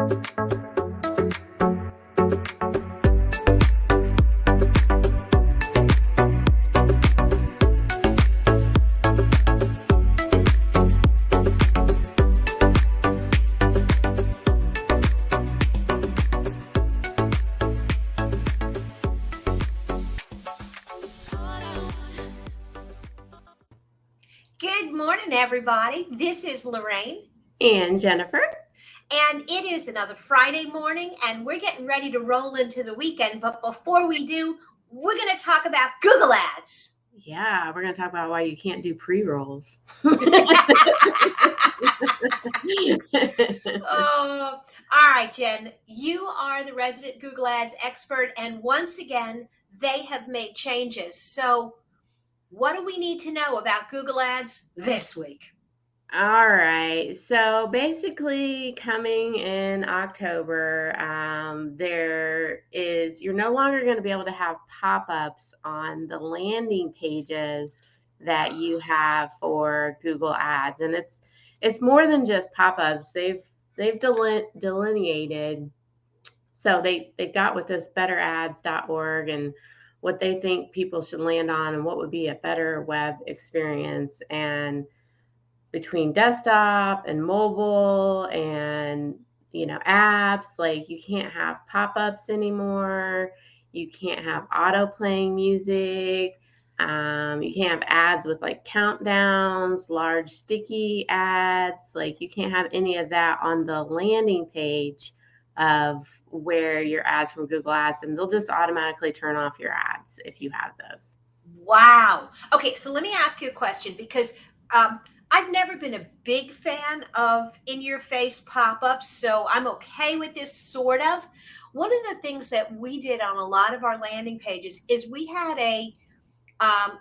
Good morning, everybody. This is Lorraine. And Jennifer. And it is another Friday morning, and we're getting ready to roll into the weekend. But before we do, we're going to talk about Google Ads. Yeah, we're going to talk about why you can't do pre-rolls. Oh, all right, Jen. You are the resident Google Ads expert, and once again, they have made changes. So what do we need to know about Google Ads this week? All right. So basically, coming in October, you're no longer going to be able to have pop-ups on the landing pages that you have for Google Ads, and it's more than just pop-ups. They've delineated. So they got with this betterads.org and what they think people should land on and what would be a better web experience. And between desktop and mobile and apps, like you can't have pop-ups anymore. You can't have auto playing music. You can't have ads with like countdowns, large sticky ads. Like you can't have any of that on the landing page of where your ads from Google Ads, and they'll just automatically turn off your ads if you have those. Wow. Okay, so let me ask you a question, because I've never been a big fan of in-your-face pop-ups, so I'm okay with this, sort of. One of the things that we did on a lot of our landing pages is we had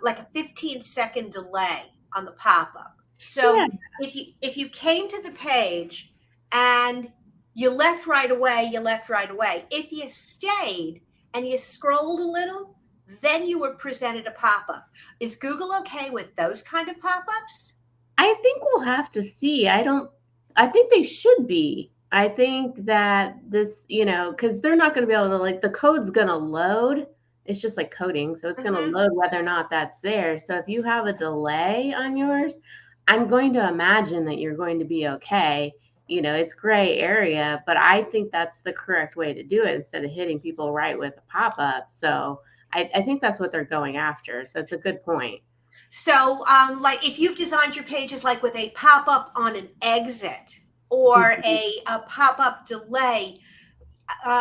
like a 15-second delay on the pop-up. So Yeah. if you came to the page and you left right away, you left right away. If you stayed and you scrolled a little, then you were presented a pop-up. Is Google okay with those kind of pop-ups? I think we'll have to see. I think they should be. I think that this, because they're not going to be able to, like, the code's going to load. It's just like coding. So it's going to load whether or not that's there. So if you have a delay on yours, I'm going to imagine that you're going to be okay. It's gray area, but I think that's the correct way to do it instead of hitting people right with a pop-up. So I think that's what they're going after. So it's a good point. So like if you've designed your pages like with a pop-up on an exit or a pop-up delay,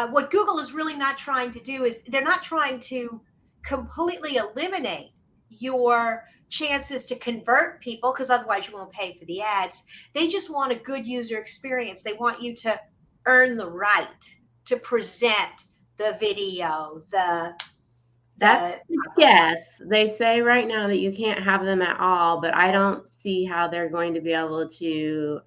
what Google is really not trying to do is they're not trying to completely eliminate your chances to convert people, because otherwise you won't pay for the ads. They just want a good user experience. They want you to earn the right to present the video, yes, they say right now that you can't have them at all, but I don't see how they're going to be able to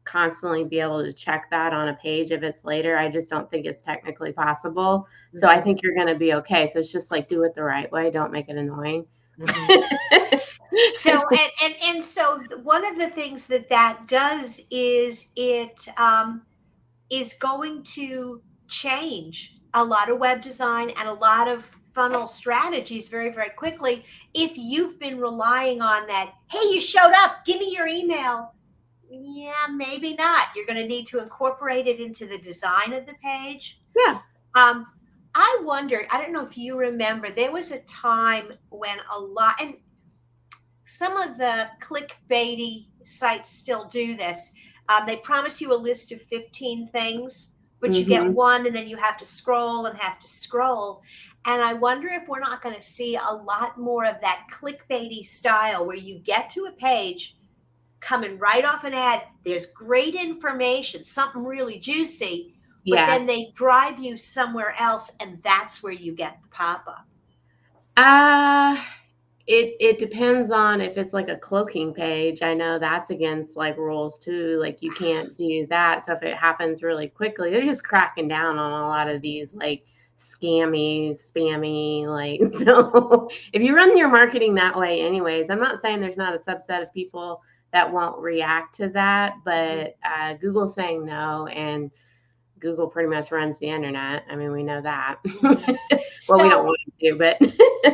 constantly be able to check that on a page if it's later. I just don't think it's technically possible. So I think you're going to be okay. So it's just like, do it the right way. Don't make it annoying. So so one of the things that does is it is going to change a lot of web design and a lot of funnel strategies very, very quickly. If you've been relying on that, hey, you showed up, give me your email. Yeah, maybe not. You're going to need to incorporate it into the design of the page. Yeah. I wondered, I don't know if you remember, there was a time when and some of the clickbaity sites still do this. They promise you a list of 15 things, but you get one and then you have to scroll and have to scroll. And I wonder if we're not going to see a lot more of that clickbaity style where you get to a page coming right off an ad. There's great information, something really juicy, but then they drive you somewhere else, and that's where you get the pop-up. It depends on if it's like a cloaking page. I know that's against like rules too. Like you can't do that. So if it happens really quickly, they're just cracking down on a lot of these like spammy, like, so if you run your marketing that way anyways, I'm not saying there's not a subset of people that won't react to that, but Google's saying no. And Google pretty much runs the internet. I mean, we know that. Mhm. Well, we don't So, want it to, but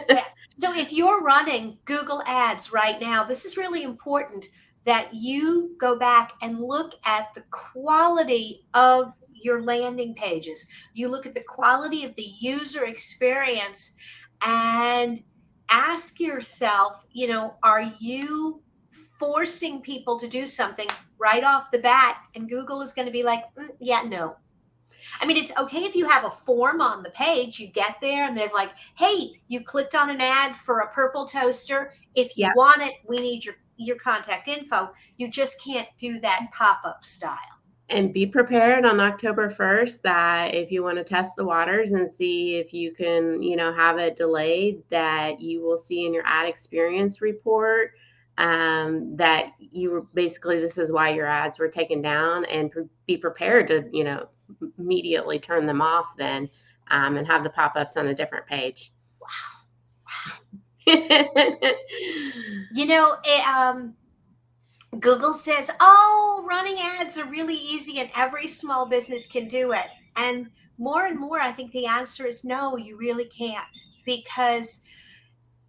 yeah. So if you're running Google Ads right now, this is really important that you go back and look at the quality of your landing pages. You look at the quality of the user experience and ask yourself, are you forcing people to do something right off the bat? And Google is going to be like, yeah, no. I mean, it's okay if you have a form on the page. You get there and there's like, hey, you clicked on an ad for a purple toaster. If you yeah. want it, we need your contact info. You just can't do that pop-up style. And be prepared on October 1st that if you want to test the waters and see if you can, have it delayed, that you will see in your ad experience report that you were basically, this is why your ads were taken down, and be prepared to, immediately turn them off then, and have the pop-ups on a different page. Wow. Google says, oh, running ads are really easy and every small business can do it. And more, I think the answer is no, you really can't, because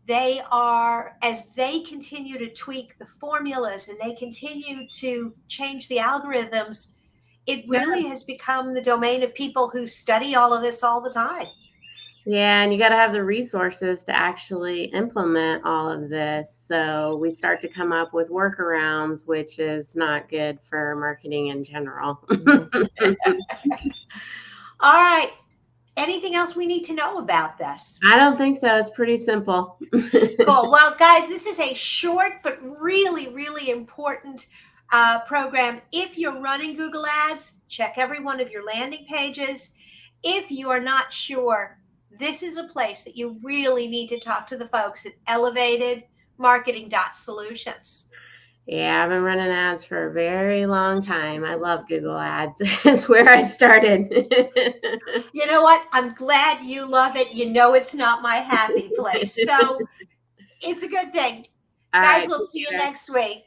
as they continue to tweak the formulas and they continue to change the algorithms, it really has become the domain of people who study all of this all the time. Yeah, and you got to have the resources to actually implement all of this. So we start to come up with workarounds, which is not good for marketing in general. All right. Anything else we need to know about this? I don't think so. It's pretty simple. Cool. Well, guys, this is a short but really, really important program. If you're running Google Ads, check every one of your landing pages. If you are not sure, this is a place that you really need to talk to the folks at Elevated Marketing Solutions. Yeah, I've been running ads for a very long time. I love Google Ads. It's where I started. You know what? I'm glad you love it. It's not my happy place. So it's a good thing. All Guys, right, we'll see you next week.